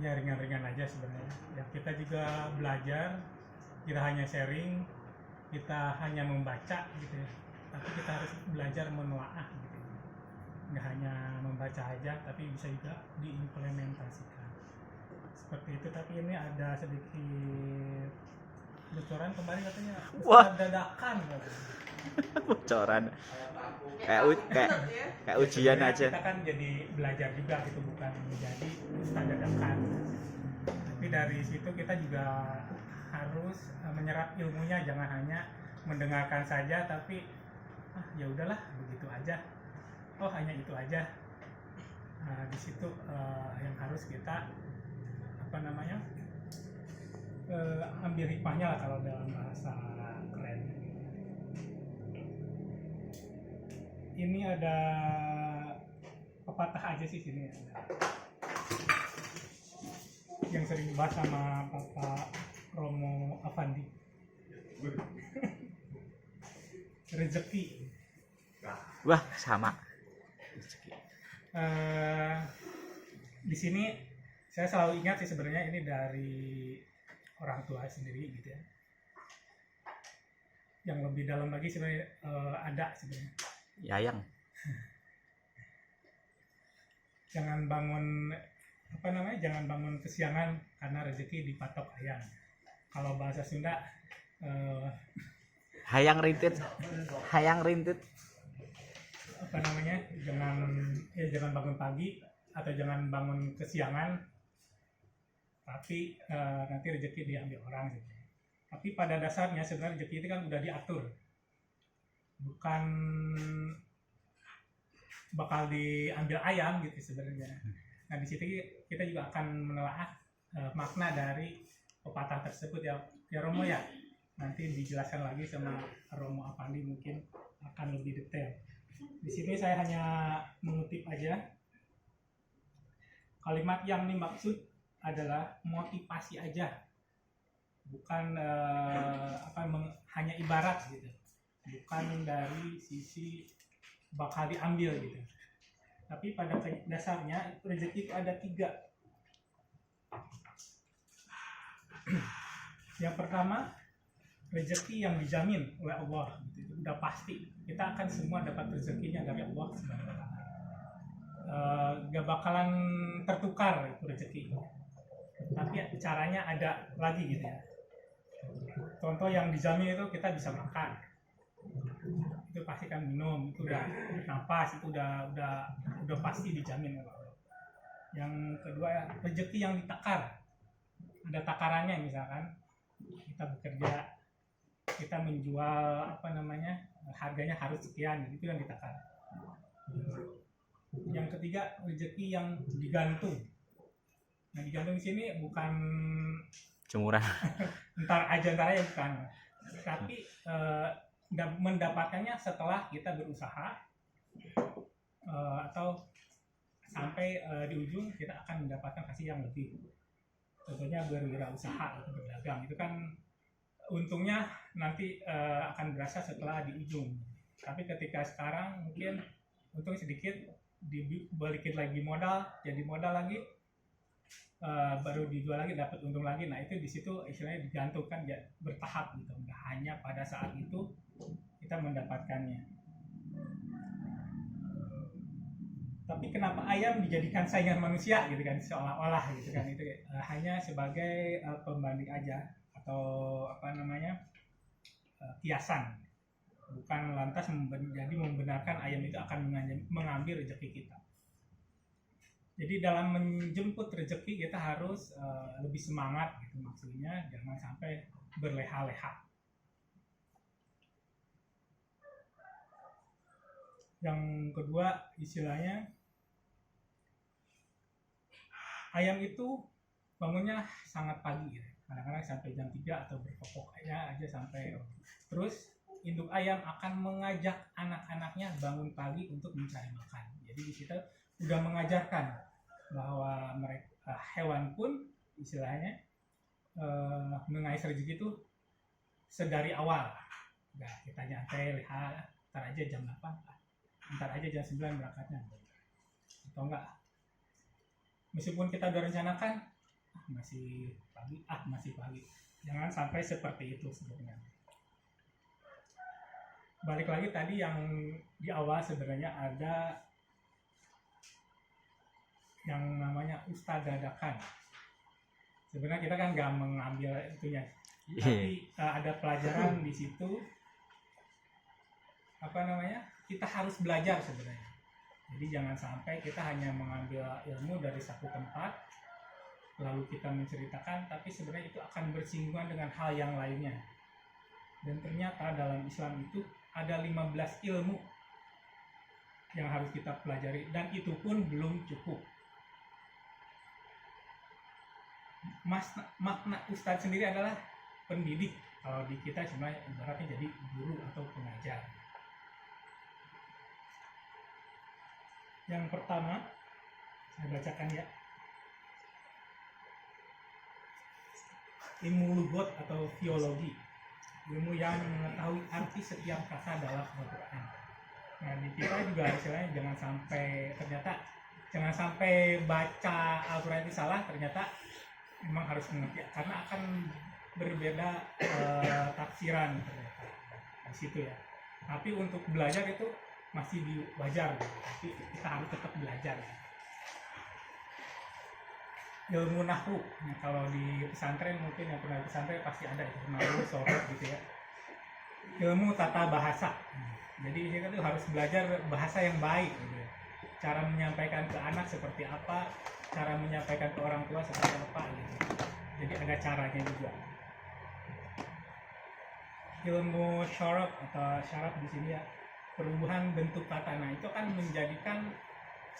ya ringan-ringan aja sebenarnya. Ya kita juga belajar, kita hanya sharing, kita hanya membaca gitu ya. Tapi kita harus belajar menelaah gitu. Nggak hanya membaca aja, tapi bisa juga diimplementasikan. Seperti itu. Tapi ini ada sedikit bocoran kemarin katanya Wah. Ustadz dadakan katanya. Bocoran. Kayak ujian Sebenarnya aja. kita kan jadi belajar juga gitu, bukan menjadi ustadz dadakan. Tapi dari situ kita juga harus menyerap ilmunya, jangan hanya mendengarkan saja tapi ya udahlah begitu aja, hanya itu aja. Nah, di situ yang harus kita ambil hikmahnya lah kalau dalam bahasa keren. Ini ada pepatah aja sih sini ada. Yang sering dibahas sama Bapak Romo Avandi. Rezeki. Wah, sama. Di sini saya selalu ingat sih sebenarnya ini dari orang tua sendiri gitu ya. Yang lebih dalam lagi sebenarnya ada sebenarnya. Yayang. Jangan bangun kesiangan karena rezeki dipatok ayang. Kalau bahasa Sunda Hayang rintit. jangan bangun pagi atau jangan bangun kesiangan, tapi nanti rezeki diambil orang gitu. Tapi pada dasarnya sebenarnya rezeki itu kan udah diatur, bukan bakal diambil ayam gitu sebenarnya. Nah di situ kita juga akan menelaah makna dari pepatah tersebut ya Romo ya. Nanti dijelaskan lagi sama Romo Avandi, mungkin akan lebih detail. Di sini saya hanya mengutip aja. Kalimat yang dimaksud adalah motivasi aja, bukan hanya ibarat gitu, bukan dari sisi bakal diambil gitu. Tapi pada dasarnya rezeki itu ada 3. Yang pertama, rezeki yang dijamin oleh Allah gitu. Udah pasti kita akan semua dapat rezekinya dari Allah Subhanahu wa Ta'ala. Gak bakalan tertukar itu rezeki, tapi caranya ada lagi gitu ya. Contoh yang dijamin itu kita bisa makan, itu pasti kan minum, itu udah nafas, itu udah pasti dijamin oleh Allah. Yang kedua, rezeki yang ditakar, ada takarannya. Misalkan kita bekerja, kita menjual harganya harus sekian, itu yang ditakar. Yang ketiga, rezeki yang digantung. Nah, digantung di sini bukan Jemuran. entar aja bukan, tapi mendapatkannya setelah kita berusaha, atau sampai di ujung kita akan mendapatkan hasil yang lebih. Contohnya berwirausaha atau berdagang, itu kan untungnya nanti akan berasa setelah di ujung. Tapi ketika sekarang mungkin untung sedikit, dibalikin lagi modal, jadi modal lagi, baru dijual lagi dapat untung lagi. Nah itu di situ istilahnya digantungkan ya, bertahap gitu, nggak hanya pada saat itu kita mendapatkannya. Tapi kenapa ayam dijadikan saingan manusia gitu kan, seolah-olah gitu kan, itu hanya sebagai pembanding aja, atau kiasan, bukan lantas jadi membenarkan ayam itu akan mengambil rezeki kita. Jadi dalam menjemput rezeki kita harus lebih semangat gitu, maksudnya jangan sampai berleha-leha. Yang kedua, istilahnya ayam itu bangunnya sangat pagi gitu. Kadang-kadang sampai jam 3 atau berkokoknya aja sampai. Terus induk ayam akan mengajak anak-anaknya bangun pagi untuk mencari makan. Jadi di situ udah mengajarkan bahwa mereka hewan pun istilahnya mengais rezeki itu sedari awal. Nah, kita nyantai, lihat, ntar aja jam 8, ntar aja jam 9 berangkatnya. Atau enggak, meskipun kita udah rencanakan masih pagi. Jangan sampai seperti itu sebenarnya. Balik lagi tadi yang di awal, sebenarnya ada yang namanya ustadz dadakan. Sebenarnya kita kan nggak mengambil itunya, tapi ada pelajaran di situ. Kita harus belajar sebenarnya. Jadi jangan sampai kita hanya mengambil ilmu dari satu tempat lalu kita menceritakan, tapi sebenarnya itu akan bersinggungan dengan hal yang lainnya. Dan ternyata dalam Islam itu ada 15 ilmu yang harus kita pelajari, dan itu pun belum cukup. Makna ustadz sendiri adalah pendidik. Kalau di kita sebenarnya ibaratnya jadi guru atau pengajar. Yang pertama, saya bacakan ya. Ilmu lugot atau teologi, ilmu yang mengetahui arti setiap kata dalam Al-Quran. Nah, di kita juga istilahnya jangan sampai baca Al-Quran itu salah, ternyata memang harus mengerti, karena akan berbeda tafsiran ternyata di situ ya. Tapi untuk belajar itu masih wajar, tapi kita harus tetap belajar. Ilmu nahwu, nah, kalau di pesantren mungkin yang pernah di pesantren pasti ada itu nahwu, sorot gitu ya. Ilmu tata bahasa, jadi ini kan harus belajar bahasa yang baik gitu ya. Cara menyampaikan ke anak seperti apa, cara menyampaikan ke orang tua seperti apa gitu. Jadi ada caranya juga. Ilmu syaraf atau syaraf di sini ya, perubahan bentuk kata. Nah, itu kan menjadikan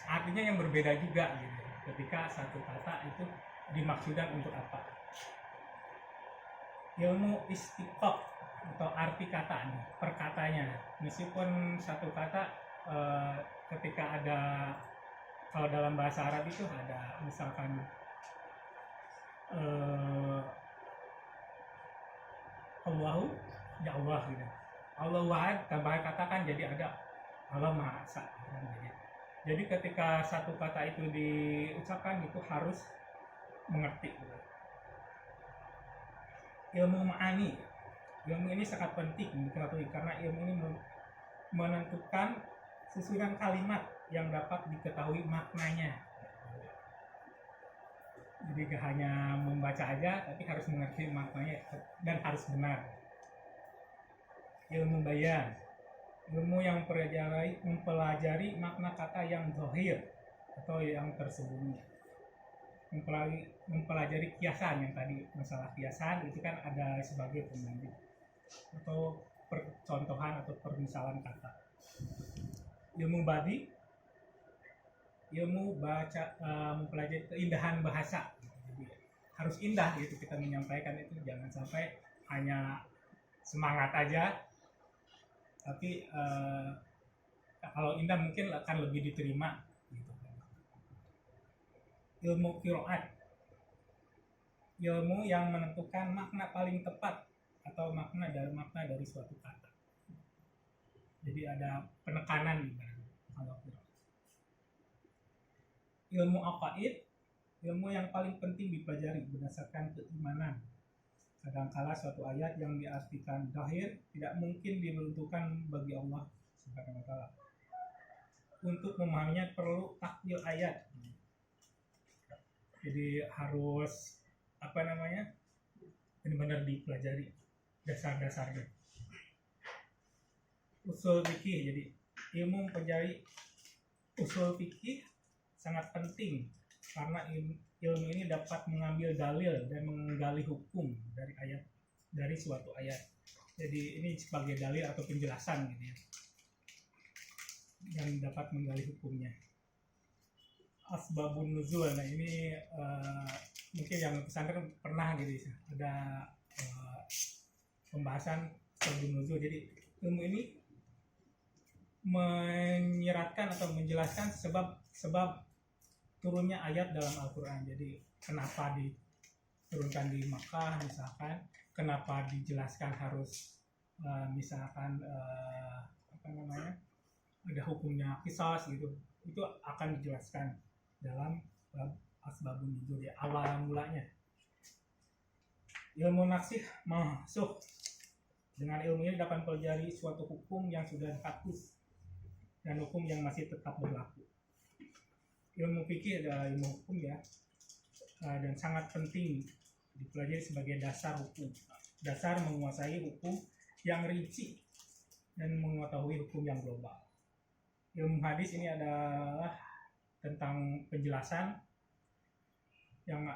artinya yang berbeda juga gitu. Ketika satu kata itu dimaksudkan untuk apa. Ilmu istiqaq atau arti kata nih, perkatanya. Meskipun satu kata ketika ada, kalau dalam bahasa Arab itu ada misalkan Allahu, ya Allah gitu. Allah wahad, tambah katakan jadi ada Allah Maha Esa. Jadi ketika satu kata itu diucapkan itu harus mengerti. Ilmu ma'ani, ilmu ini sangat penting diketahui karena ilmu ini menentukan susunan kalimat yang dapat diketahui maknanya. Jadi gak hanya membaca aja, tapi harus mengerti maknanya dan harus benar. Ilmu bayan, ilmu yang mempelajari makna kata yang zahir atau yang tersembunyi. Mempelajari kiasan, yang tadi masalah kiasan itu kan ada sebagai pembanding atau percontohan atau permisalan kata. Ilmu badi, ilmu mempelajari keindahan bahasa. Jadi harus indah gitu kita menyampaikan itu, jangan sampai hanya semangat aja, tapi kalau indah mungkin akan lebih diterima gitu. Ilmu qiraat, ilmu yang menentukan makna paling tepat atau makna dari suatu kata. Jadi ada penekanan kalau qiraat. Ilmu aqaid, ilmu yang paling penting dipelajari berdasarkan keimanan. Kadangkala suatu ayat yang diartikan zahir tidak mungkin dibentukkan bagi Allah Subhanahu wa taala. Untuk memahaminya perlu takwil ayat. Jadi harus benar-benar dipelajari dasar-dasarnya. Usul fikih, jadi ilmu mempelajari usul fikih sangat penting karena ilmu ini dapat mengambil dalil dan menggali hukum dari suatu ayat. Jadi ini sebagai dalil atau penjelasan gitu ya, yang dapat menggali hukumnya. Asbabun nuzul, nah ini mungkin yang pesantren pernah gitu ada pembahasan asbabun nuzul. Jadi ilmu ini menyeratkan atau menjelaskan sebab turunnya ayat dalam Al-Quran. Jadi kenapa diturunkan di Makkah misalkan, kenapa dijelaskan harus ada hukumnya qisas gitu, itu akan dijelaskan dalam asbabun nuzul ya, awal mulanya. Ilmu nasikh mansukh. Dengan ilmu ini dapat mempelajari suatu hukum yang sudah dihapus dan hukum yang masih tetap berlaku. Ilmu fikih adalah ilmu hukum ya, dan sangat penting dipelajari sebagai dasar hukum. Dasar menguasai hukum yang rinci dan mengetahui hukum yang global. Ilmu hadis ini adalah tentang penjelasan yang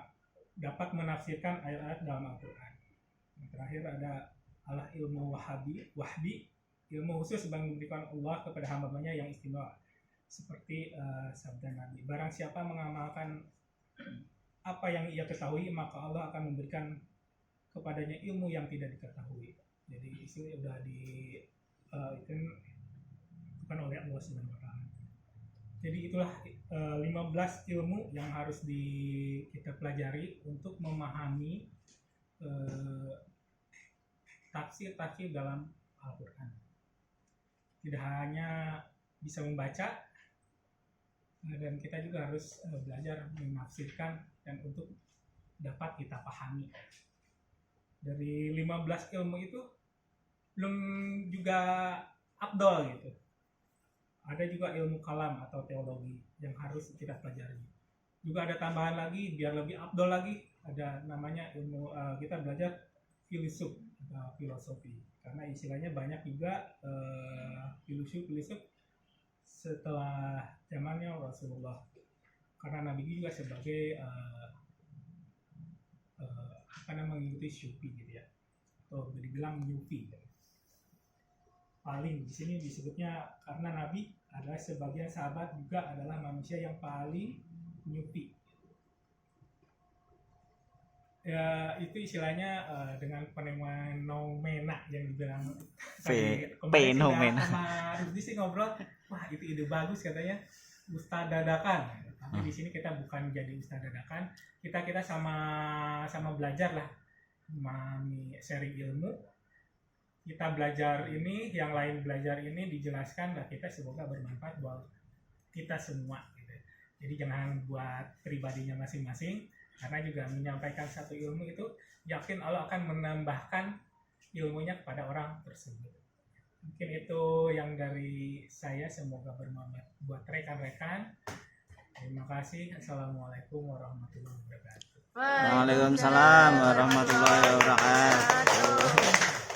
dapat menafsirkan ayat-ayat dalam Al-Quran. Yang terakhir ada ilmu wahbi, ilmu khusus yang diberikan Allah kepada hamba-Nya yang istimewa, seperti sabda Nabi, barang siapa mengamalkan apa yang ia ketahui, maka Allah akan memberikan kepadanya ilmu yang tidak diketahui. Jadi itu sudah bukan oleh Allah Subhanahu wa taala. Jadi itulah 15 ilmu yang harus kita pelajari untuk memahami tafsir dalam Al-Quran. Tidak hanya bisa membaca, dan kita juga harus belajar menafsirkan dan untuk dapat kita pahami. Dari 15 ilmu itu belum juga afdol gitu. Ada juga ilmu kalam atau teologi yang harus kita pelajari. Juga ada tambahan lagi biar lebih afdol lagi, ada namanya ilmu kita belajar filsuf atau filosofi. Karena istilahnya banyak juga filosof setelah zamannya Rasulullah. Karena Nabi juga sebagai mengikuti Sufi gitu ya, atau dibilang Yufi. Paling di sini disebutnya karena Nabi adalah sebagian sahabat juga adalah manusia yang paling Yufi. Ya, itu istilahnya dengan fenomena yang dibilang fenomena. Sama Rudi sih ngobrol, wah itu ide bagus katanya, ustaz dadakan. Tapi di sini kita bukan jadi ustaz dadakan, kita sama belajar lah, memahami sharing ilmu. Kita belajar ini, yang lain belajar ini, dijelaskan, dan kita semoga bermanfaat buat kita semua gitu. Jadi jangan buat pribadinya masing-masing, karena juga menyampaikan satu ilmu itu yakin Allah akan menambahkan ilmunya kepada orang tersebut. Mungkin itu yang dari saya, semoga bermanfaat buat rekan-rekan. Terima kasih. Assalamualaikum warahmatullahi wabarakatuh. Waalaikumsalam warahmatullahi wabarakatuh.